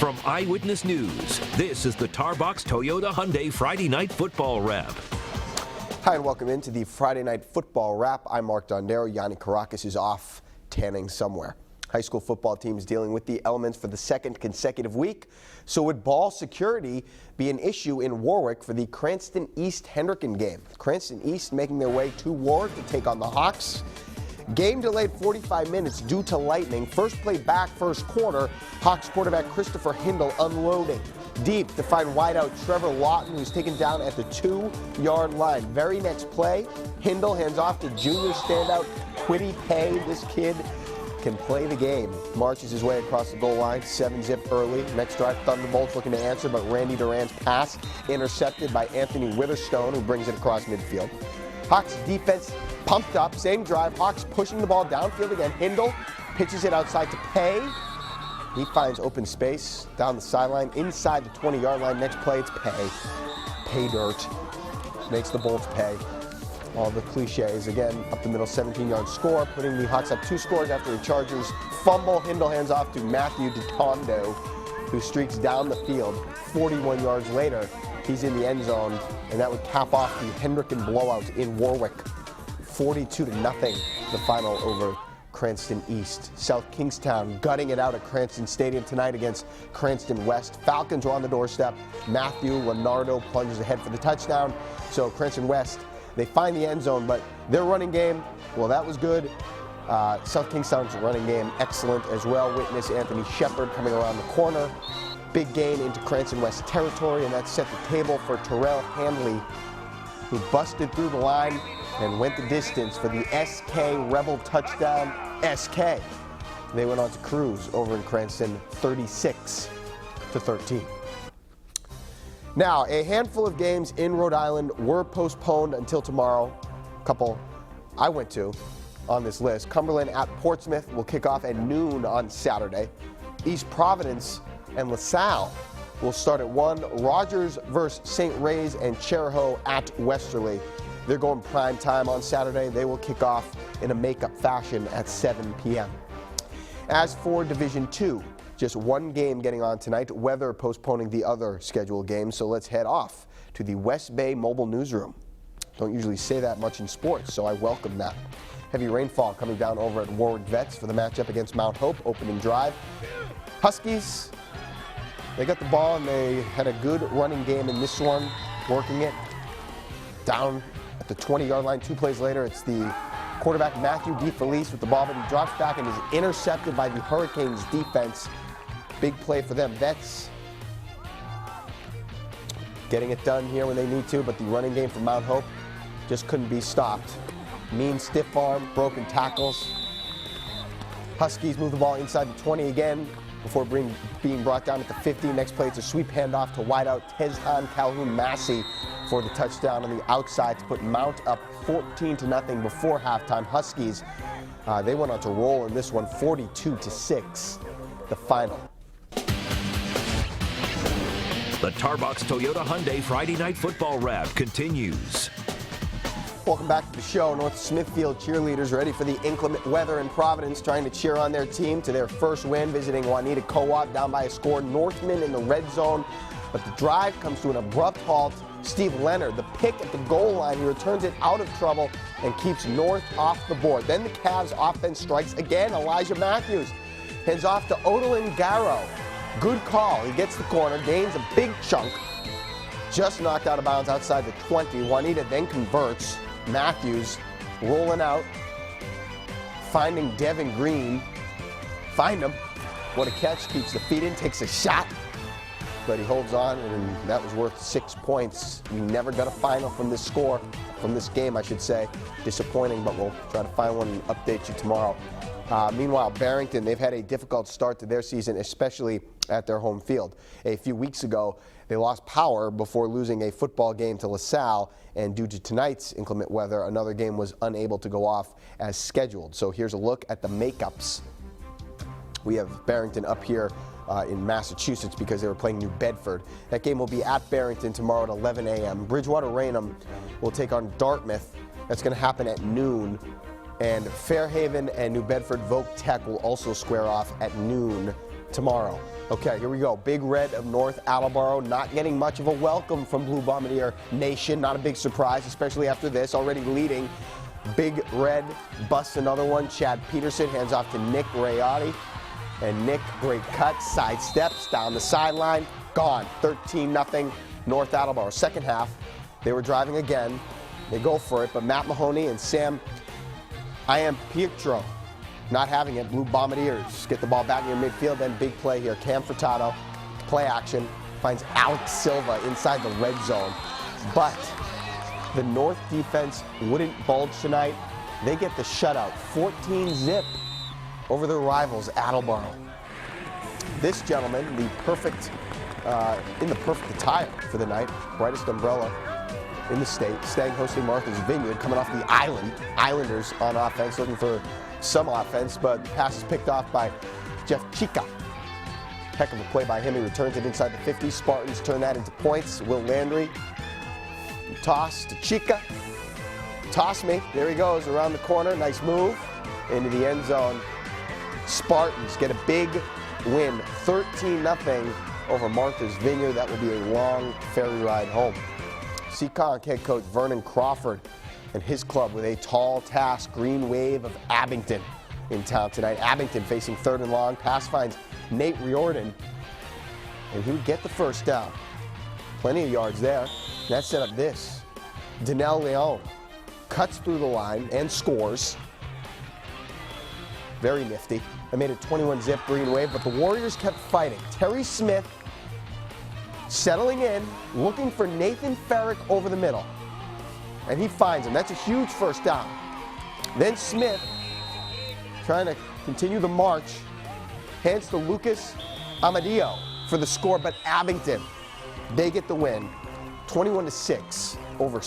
From Eyewitness News, this is the Tarbox Toyota Hyundai Friday Night Football Wrap. Hi, and welcome into the Friday Night Football Wrap. I'm Mark Dondero. Yanni Caracas is off tanning somewhere. High school football teams dealing with the elements for the second consecutive week. So would ball security be an issue in Warwick for the Cranston East Hendricken game? Cranston East making their way to Warwick to take on the Hawks. Game delayed 45 minutes due to lightning. First play back, first quarter. Hawks quarterback Christopher Hindle unloading deep to find wideout Trevor Lawton, who's taken down at the 2-yard line. Very next play, Hindle hands off to junior standout Quiddy Pay. This kid can play the game. Marches his way across the goal line, 7-zip early. Next drive, Thunderbolts looking to answer, but Randy Duran's pass intercepted by Anthony Witherstone, who brings it across midfield. Hawks defense pumped up, same drive. Hawks pushing the ball downfield again. Hindle pitches it outside to Pay. He finds open space down the sideline, inside the 20-yard line. Next play, it's Pay. Pay dirt. Makes the Bolts pay. All the cliches. Again, up the middle, 17-yard score, putting the Hawks up 2 scores after a Chargers fumble. Hindle hands off to Matthew DeTondo, who streaks down the field. 41 yards later, he's in the end zone, and that would cap off the Hendricken blowout in Warwick. 42-0, the final over Cranston East. South Kingstown gutting it out at Cranston Stadium tonight against Cranston West. Falcons are on the doorstep. Matthew Leonardo plunges ahead for the touchdown. So Cranston West, they find the end zone, but their running game, well, that was good. South Kingstown's running game, excellent as well. Witness Anthony Shepard coming around the corner. Big gain into Cranston West territory, and that set the table for Terrell Hanley, who busted through the line and went the distance for the SK Rebel touchdown. SK. They went on to cruise over in Cranston, 36-13. Now, a handful of games in Rhode Island were postponed until tomorrow. A couple I went to on this list. Cumberland at Portsmouth will kick off at noon on Saturday. East Providence and LaSalle will start at 1. Rogers versus St. Ray's and Cherahoe at Westerly. They're going prime time on Saturday. They will kick off in a makeup fashion at 7 p.m. As for Division II, just one game getting on tonight, weather postponing the other scheduled games, so let's head off to the West Bay Mobile Newsroom. Don't usually say that much in sports, so I welcome that. Heavy rainfall coming down over at Warwick Vets for the matchup against Mount Hope, opening drive. Huskies, they got the ball and they had a good running game in this one, working it down at the 20-yard line. 2 plays later, it's the quarterback Matthew DeFelice with the ball, but he drops back and is intercepted by the Hurricanes defense. Big play for them. Vets getting it done here when they need to, but the running game for Mount Hope just couldn't be stopped. Mean stiff arm, broken tackles. Huskies move the ball inside the 20 again before being brought down at the 50. Next play, it's a sweep handoff to wideout Tezhan Calhoun-Massey for the touchdown on the outside to put Mount up 14-0 before halftime. Huskies, they went on to roll in this one, 42-6, the final. The Tarbox Toyota Hyundai Friday Night Football Wrap continues. Welcome back to the show. North Smithfield cheerleaders ready for the inclement weather in Providence, trying to cheer on their team to their first win, visiting Juanita Co-op, down by a score. Northman in the red zone, but the drive comes to an abrupt halt. Steve Leonard, the pick at the goal line, he returns it out of trouble and keeps North off the board. Then the Cavs offense strikes again. Elijah Matthews hands off to Odilon Garrow. Good call. He gets the corner, gains a big chunk, just knocked out of bounds outside the 20. Juanita then converts. Matthews rolling out, finding Devin Green. Find him. What a catch. Keeps the feet in, takes a shot, but he holds on, and that was worth 6 points. We never got a final from this score, from this game, I should say. Disappointing, but we'll try to find one and update you tomorrow. Meanwhile, Barrington, they've had a difficult start to their season, especially at their home field. A few weeks ago, they lost power before losing a football game to LaSalle, and due to tonight's inclement weather, another game was unable to go off as scheduled. So here's a look at the makeups. We have Barrington up here in Massachusetts because they were playing New Bedford. That game will be at Barrington tomorrow at 11 a.m. Bridgewater Raynham will take on Dartmouth. That's going to happen at noon. And Fairhaven and New Bedford Voc Tech will also square off at noon tomorrow. Okay, here we go. Big Red of North Attleboro not getting much of a welcome from Blue Bombardier Nation. Not a big surprise, especially after this. Already leading. Big Red busts another one. Chad Peterson hands off to Nick Rayotti. And Nick, great cut, side steps down the sideline. Gone. 13-0 North Attleboro. Second half, they were driving again. They go for it, but Matt Mahoney and Sam Pietro not having it. Blue Bombardiers get the ball back near midfield, then big play here. Cam Furtado, play action, finds Alex Silva inside the red zone. But the North defense wouldn't bulge tonight. They get the shutout, 14-0 over their rivals, Attleboro. This gentleman, in the perfect attire for the night, brightest umbrella in the state, staying hosting Martha's Vineyard, coming off the island. Islanders on offense, looking for some offense, but pass is picked off by Jeff Chica. Heck of a play by him. He returns it inside the 50. Spartans turn that into points. Will Landry, toss to Chica. Toss me. There he goes around the corner. Nice move into the end zone. Spartans get a big win, 13-0 over Martha's Vineyard. That will be a long ferry ride home. Seekonk head coach Vernon Crawford and his club with a tall task. Green Wave of Abington in town tonight. Abington facing 3rd and long. Pass finds Nate Riordan, and he would get the first down. Plenty of yards there. And that set up this. Danelle Leon cuts through the line and scores. Very nifty. I made a 21-0 Green Wave, but the Warriors kept fighting. Terry Smith settling in, looking for Nathan Farrick over the middle. And he finds him. That's a huge first down. Then Smith, trying to continue the march, hands to Lucas Amadio for the score, but Abington, they get the win, 21-6 over